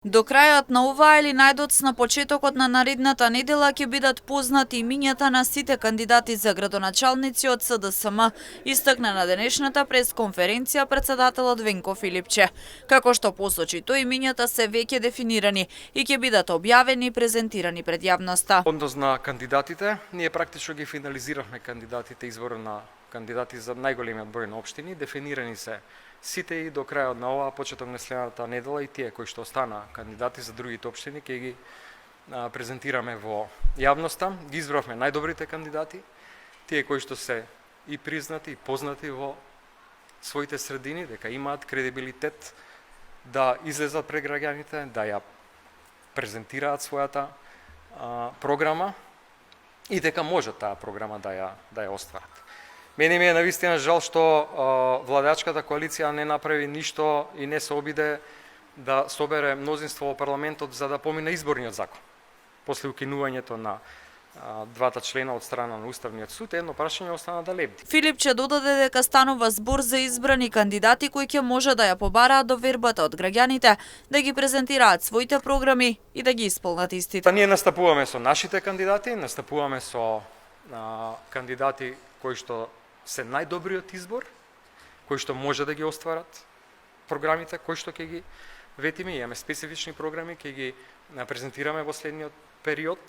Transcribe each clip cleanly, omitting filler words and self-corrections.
До крајот на оваа или најдоцна почетокот на наредната недела ќе бидат познати имињата на сите кандидати за градоначалници од СДСМ, истакна на денешната пресконференција председателот Венко Филипче. Како што посочи тој, имињата се веќе дефинирани и ќе бидат објавени и презентирани пред јавноста. Однос на кандидатите, ние практично ги финализиравме кандидатите, избор на кандидати за најголемиот број на општини, дефинирани се сите и до крајот на оваа почеток на следната недела и тие кои што остана кандидати за другите општини ќе ги презентираме во јавноста. Ги избравме најдобрите кандидати, тие кои што се и признати и познати во своите средини, дека имаат кредибилитет да излезат пред граѓаните, да ја презентираат својата програма и дека можат таа програма да ја остварат. Мене ми е навистина жал што владачката коалиција не направи ништо и не се обиде да собере мнозинство во парламентот за да помине изборниот закон. После укинувањето на двата члена од страна на Уставниот суд, едно прашање остана да лебди. Филипче додаде дека станува збор за избрани кандидати кои ќе може да ја побараат довербата од граѓаните, да ги презентираат своите програми и да ги исполнат истите. Ние настапуваме со нашите кандидати, настапуваме со кандидати кои што се најдобриот избор, кои што може да ги остварат програмите, кои што ќе ги ветиме, имаме специфични програми, ќе ги презентираме во следниот период,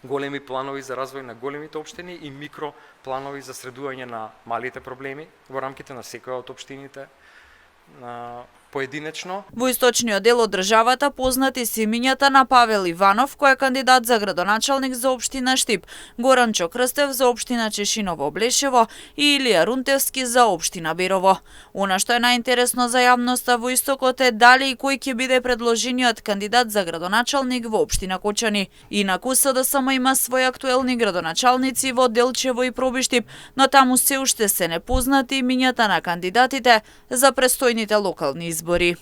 големи планови за развој на големите општини и микро планови за средување на малите проблеми во рамките на секоја од општините поединечно. Во источниот дел од државата познати се имињата на Павел Иванов, кој е кандидат за градоначалник за општина Штип, Горанчо Крстев за општина Чешиново-Блешево и Илија Рунтевски за општина Берово. Она што е најинтересно за јавноста во истокот е дали и кој ќе биде предложениот кандидат за градоначалник во општина Кочани. Инаку СДСМ има своји актуелни градоначалници во Делчево и Пробиштип, но таму се уште се непознати имињата на кандидатите за престојните локални избори.